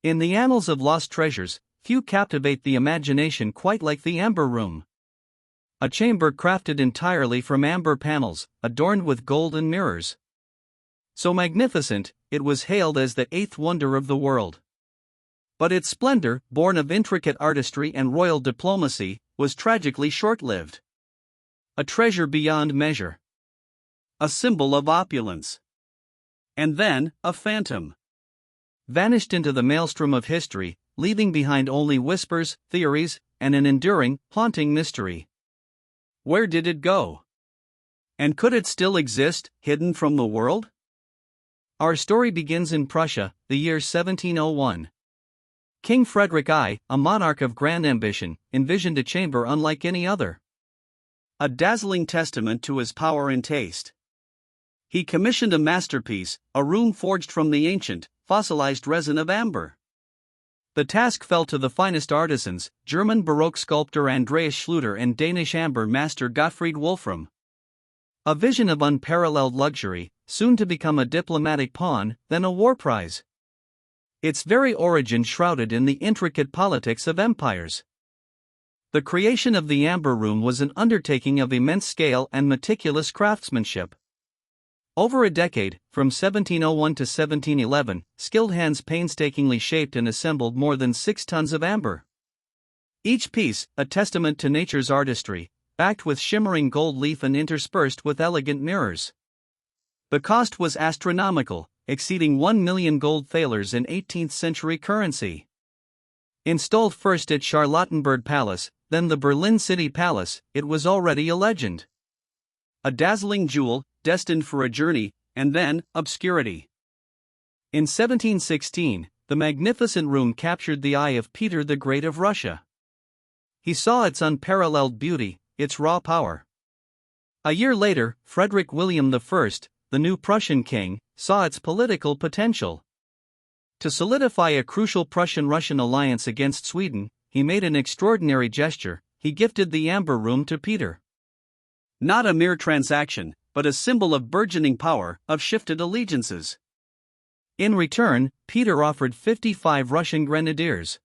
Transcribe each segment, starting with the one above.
In the annals of lost treasures, few captivate the imagination quite like the Amber Room. A chamber crafted entirely from amber panels, adorned with gold and mirrors. So magnificent, it was hailed as the eighth wonder of the world. But its splendor, born of intricate artistry and royal diplomacy, was tragically short-lived. A treasure beyond measure. A symbol of opulence. And then, a phantom. Vanished into the maelstrom of history, leaving behind only whispers, theories, and an enduring, haunting mystery. Where did it go? And could it still exist, hidden from the world? Our story begins in Prussia, the year 1701. King Frederick I, a monarch of grand ambition, envisioned a chamber unlike any other. A dazzling testament to his power and taste. He commissioned a masterpiece, a room forged from the ancient, fossilized resin of amber. The task fell to the finest artisans, German Baroque sculptor Andreas Schluter and Danish amber master Gottfried Wolfram. A vision of unparalleled luxury, soon to become a diplomatic pawn, then a war prize. Its very origin shrouded in the intricate politics of empires. The creation of the Amber Room was an undertaking of immense scale and meticulous craftsmanship. Over a decade, from 1701 to 1711, skilled hands painstakingly shaped and assembled more than 6 tons of amber. Each piece, a testament to nature's artistry, backed with shimmering gold leaf and interspersed with elegant mirrors. The cost was astronomical, exceeding 1 million gold thalers in 18th century currency. Installed first at Charlottenburg Palace, then the Berlin City Palace, it was already a legend. A dazzling jewel, destined for a journey, and then, obscurity. In 1716, the magnificent room captured the eye of Peter the Great of Russia. He saw its unparalleled beauty, its raw power. A year later, Frederick William I, the new Prussian king, saw its political potential. To solidify a crucial Prussian-Russian alliance against Sweden, he made an extraordinary gesture: he gifted the Amber Room to Peter. Not a mere transaction, but a symbol of burgeoning power, of shifted allegiances. In return, Peter offered 55 Russian grenadiers.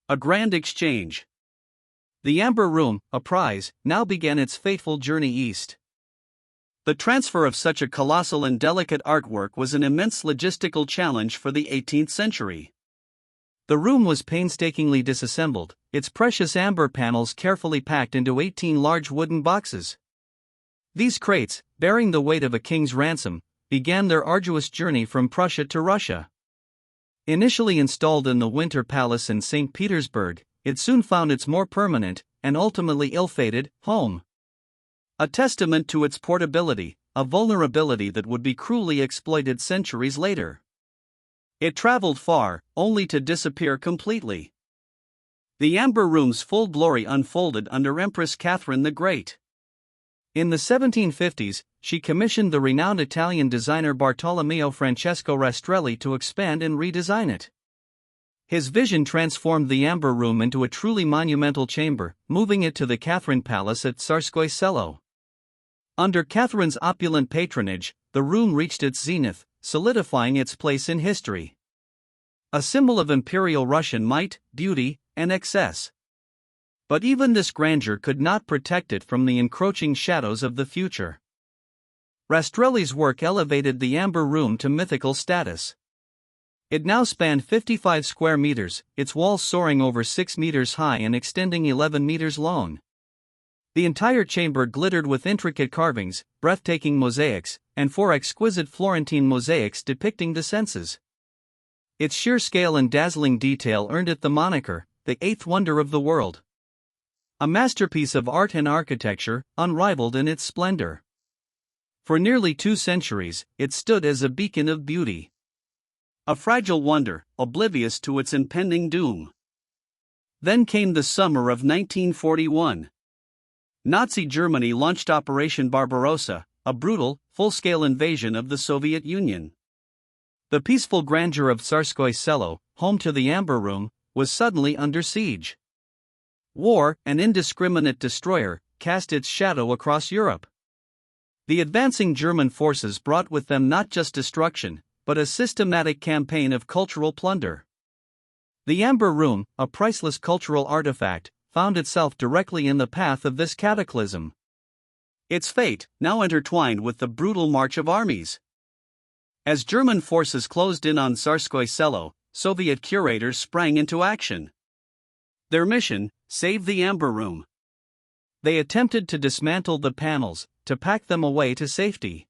A grand exchange. The Amber Room, a prize, now began its fateful journey east. The transfer of such a colossal and delicate artwork was an immense logistical challenge for the 18th century. The room was painstakingly disassembled, its precious amber panels carefully packed into 18 large wooden boxes. These crates, bearing the weight of a king's ransom, began their arduous journey from Prussia to Russia. Initially installed in the Winter Palace in St. Petersburg, it soon found its more permanent, and ultimately ill-fated, home. A testament to its portability, a vulnerability that would be cruelly exploited centuries later. It traveled far, only to disappear completely. The Amber Room's full glory unfolded under Empress Catherine the Great. In the 1750s, she commissioned the renowned Italian designer Bartolomeo Francesco Rastrelli to expand and redesign it. His vision transformed the Amber Room into a truly monumental chamber, moving it to the Catherine Palace at Tsarskoye Selo. Under Catherine's opulent patronage, the room reached its zenith, solidifying its place in history. A symbol of imperial Russian might, beauty, and excess. But even this grandeur could not protect it from the encroaching shadows of the future. Rastrelli's work elevated the Amber Room to mythical status. It now spanned 55 square meters, its walls soaring over 6 meters high and extending 11 meters long. The entire chamber glittered with intricate carvings, breathtaking mosaics, and 4 exquisite Florentine mosaics depicting the senses. Its sheer scale and dazzling detail earned it the moniker, the eighth wonder of the world. A masterpiece of art and architecture, unrivaled in its splendor. For nearly 2 centuries, it stood as a beacon of beauty. A fragile wonder, oblivious to its impending doom. Then came the summer of 1941. Nazi Germany launched Operation Barbarossa, a brutal, full-scale invasion of the Soviet Union. The peaceful grandeur of Tsarskoye Selo, home to the Amber Room, was suddenly under siege. War, an indiscriminate destroyer, cast its shadow across Europe. The advancing German forces brought with them not just destruction, but a systematic campaign of cultural plunder. The Amber Room, a priceless cultural artifact, found itself directly in the path of this cataclysm. Its fate, now intertwined with the brutal march of armies. As German forces closed in on Tsarskoye Selo, Soviet curators sprang into action. Their mission: save the Amber Room. They attempted to dismantle the panels, to pack them away to safety.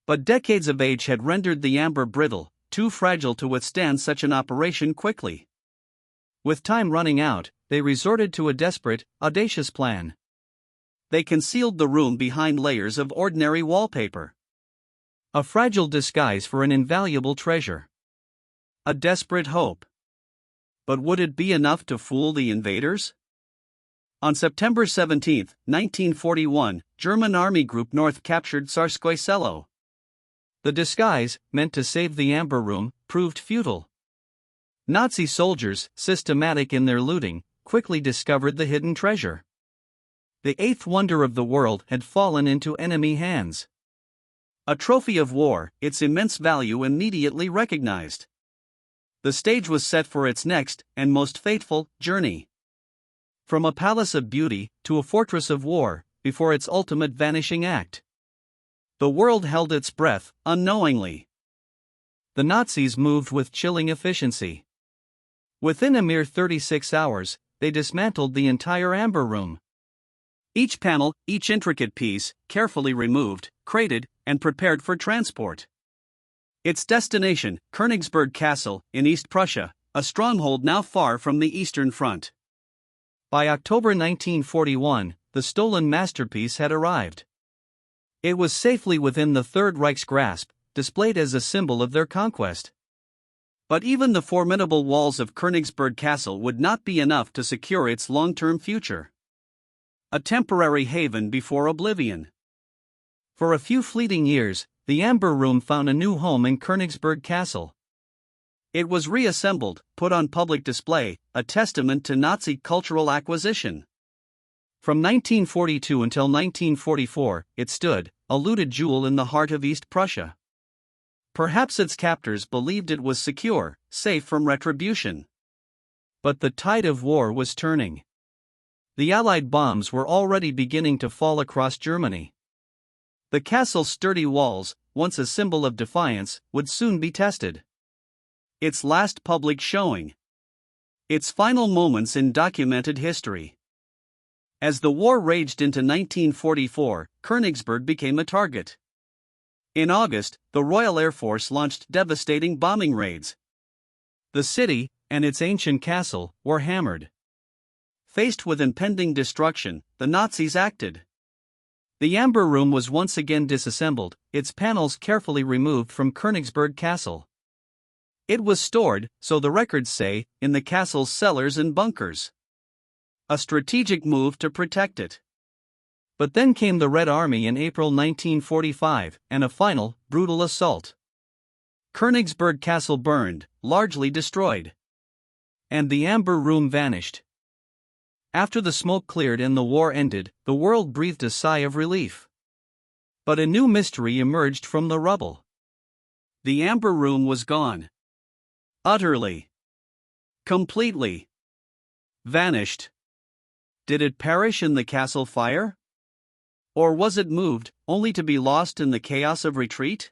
But decades of age had rendered the amber brittle, too fragile to withstand such an operation quickly. With time running out, they resorted to a desperate, audacious plan. They concealed the room behind layers of ordinary wallpaper. A fragile disguise for an invaluable treasure. A desperate hope. But would it be enough to fool the invaders? On September 17, 1941, German Army Group North captured Tsarskoye Selo. The disguise, meant to save the Amber Room, proved futile. Nazi soldiers, systematic in their looting, quickly discovered the hidden treasure. The eighth wonder of the world had fallen into enemy hands. A trophy of war, its immense value immediately recognized. The stage was set for its next, and most fateful, journey. From a palace of beauty, to a fortress of war, before its ultimate vanishing act. The world held its breath, unknowingly. The Nazis moved with chilling efficiency. Within a mere 36 hours, they dismantled the entire Amber Room. Each panel, each intricate piece, carefully removed, crated, and prepared for transport. Its destination, Königsberg Castle, in East Prussia, a stronghold now far from the Eastern Front. By October 1941, the stolen masterpiece had arrived. It was safely within the Third Reich's grasp, displayed as a symbol of their conquest. But even the formidable walls of Königsberg Castle would not be enough to secure its long-term future. A temporary haven before oblivion. For a few fleeting years, the Amber Room found a new home in Königsberg Castle. It was reassembled, put on public display, a testament to Nazi cultural acquisition. From 1942 until 1944, it stood, a looted jewel in the heart of East Prussia. Perhaps its captors believed it was secure, safe from retribution. But the tide of war was turning. The Allied bombs were already beginning to fall across Germany. The castle's sturdy walls, once a symbol of defiance, would soon be tested. Its last public showing. Its final moments in documented history. As the war raged into 1944, Königsberg became a target. In August, the Royal Air Force launched devastating bombing raids. The city, and its ancient castle, were hammered. Faced with impending destruction, the Nazis acted. The Amber Room was once again disassembled, its panels carefully removed from Königsberg Castle. It was stored, so the records say, in the castle's cellars and bunkers. A strategic move to protect it. But then came the Red Army in April 1945, and a final, brutal assault. Königsberg Castle burned, largely destroyed. And the Amber Room vanished. After the smoke cleared and the war ended, the world breathed a sigh of relief. But a new mystery emerged from the rubble. The Amber Room was gone. Utterly. Completely. Vanished. Did it perish in the castle fire? Or was it moved, only to be lost in the chaos of retreat?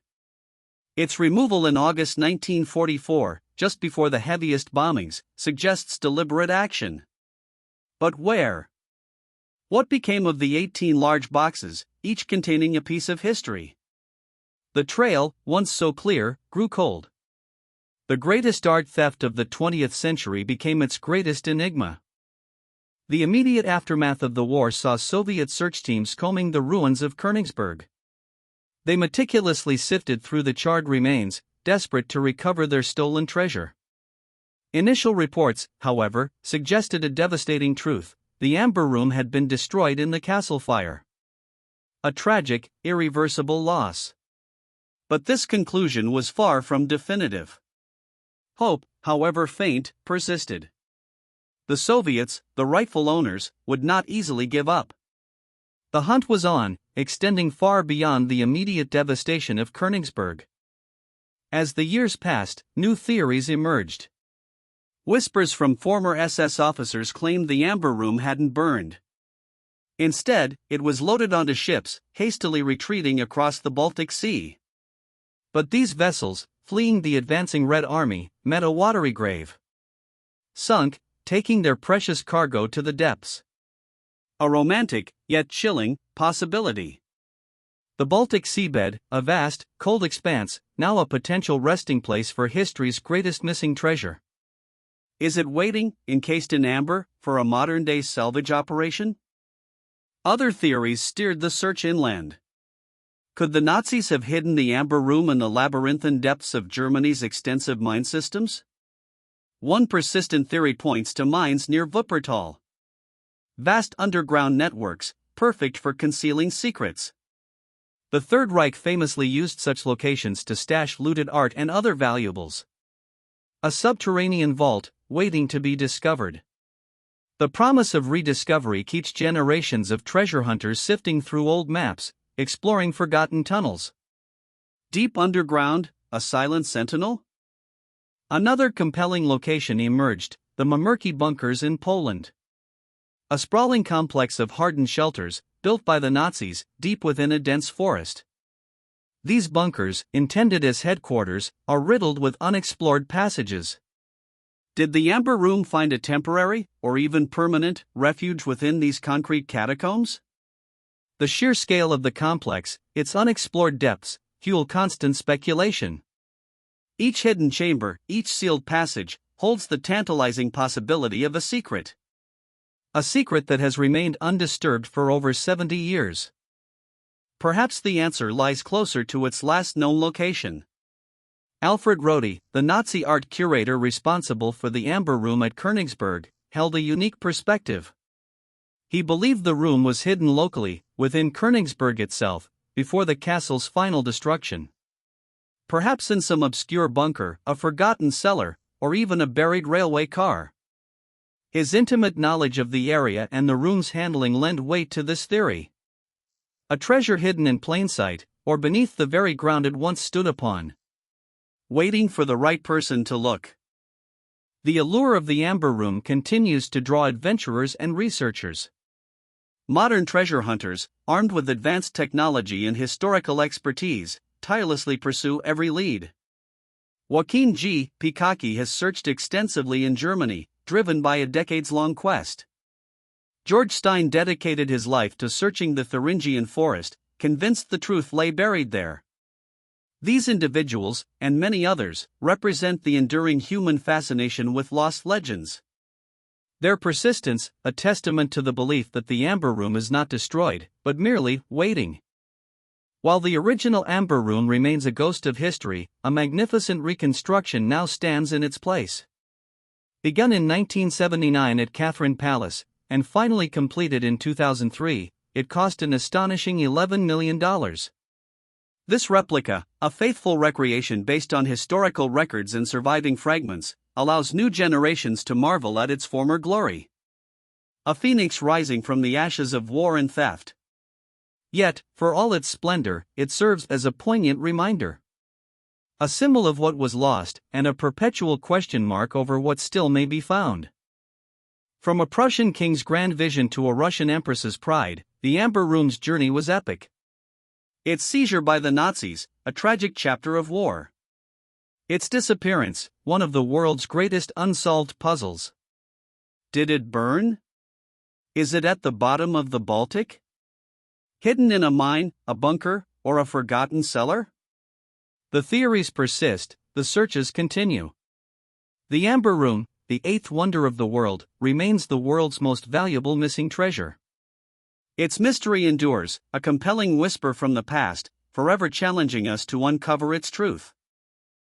Its removal in August 1944, just before the heaviest bombings, suggests deliberate action. But where? What became of the 18 large boxes, each containing a piece of history? The trail, once so clear, grew cold. The greatest art theft of the 20th century became its greatest enigma. The immediate aftermath of the war saw Soviet search teams combing the ruins of Königsberg. They meticulously sifted through the charred remains, desperate to recover their stolen treasure. Initial reports, however, suggested a devastating truth: the Amber Room had been destroyed in the castle fire. A tragic, irreversible loss. But this conclusion was far from definitive. Hope, however faint, persisted. The Soviets, the rightful owners, would not easily give up. The hunt was on, extending far beyond the immediate devastation of Königsberg. As the years passed, new theories emerged. Whispers from former SS officers claimed the amber room hadn't burned. Instead, it was loaded onto ships, hastily retreating across the Baltic Sea. But these vessels, fleeing the advancing Red Army, met a watery grave. Sunk, taking their precious cargo to the depths. A romantic, yet chilling, possibility. The Baltic seabed, a vast, cold expanse, now a potential resting place for history's greatest missing treasure. Is it waiting, encased in amber, for a modern-day salvage operation? Other theories steered the search inland. Could the Nazis have hidden the amber room in the labyrinthine depths of Germany's extensive mine systems? One persistent theory points to mines near Wuppertal. Vast underground networks, perfect for concealing secrets. The Third Reich famously used such locations to stash looted art and other valuables. A subterranean vault, waiting to be discovered. The promise of rediscovery keeps generations of treasure hunters sifting through old maps, exploring forgotten tunnels. Deep underground, a silent sentinel? Another compelling location emerged, the Mamerki bunkers in Poland. A sprawling complex of hardened shelters, built by the Nazis, deep within a dense forest. These bunkers, intended as headquarters, are riddled with unexplored passages. Did the Amber Room find a temporary, or even permanent, refuge within these concrete catacombs? The sheer scale of the complex, its unexplored depths, fuel constant speculation. Each hidden chamber, each sealed passage, holds the tantalizing possibility of a secret. A secret that has remained undisturbed for over 70 years. Perhaps the answer lies closer to its last known location. Alfred Rohde, the Nazi art curator responsible for the Amber Room at Königsberg, held a unique perspective. He believed the room was hidden locally, within Königsberg itself, before the castle's final destruction. Perhaps in some obscure bunker, a forgotten cellar, or even a buried railway car. His intimate knowledge of the area and the room's handling lend weight to this theory. A treasure hidden in plain sight, or beneath the very ground it once stood upon. Waiting for the right person to look. The allure of the Amber Room continues to draw adventurers and researchers. Modern treasure hunters, armed with advanced technology and historical expertise, tirelessly pursue every lead. Joaquin G. Pikaki has searched extensively in Germany, driven by a decades-long quest. George Stein dedicated his life to searching the Thuringian forest, convinced the truth lay buried there. These individuals, and many others, represent the enduring human fascination with lost legends. Their persistence, a testament to the belief that the Amber Room is not destroyed, but merely waiting. While the original Amber Room remains a ghost of history, a magnificent reconstruction now stands in its place. Begun in 1979 at Catherine Palace, and finally completed in 2003, it cost an astonishing $11 million. This replica, a faithful recreation based on historical records and surviving fragments, allows new generations to marvel at its former glory. A phoenix rising from the ashes of war and theft. Yet, for all its splendor, it serves as a poignant reminder. A symbol of what was lost, and a perpetual question mark over what still may be found. From a Prussian king's grand vision to a Russian empress's pride, the Amber Room's journey was epic. Its seizure by the Nazis, a tragic chapter of war. Its disappearance, one of the world's greatest unsolved puzzles. Did it burn? Is it at the bottom of the Baltic? Hidden in a mine, a bunker, or a forgotten cellar? The theories persist, the searches continue. The Amber Room, the eighth wonder of the world, remains the world's most valuable missing treasure. Its mystery endures, a compelling whisper from the past, forever challenging us to uncover its truth.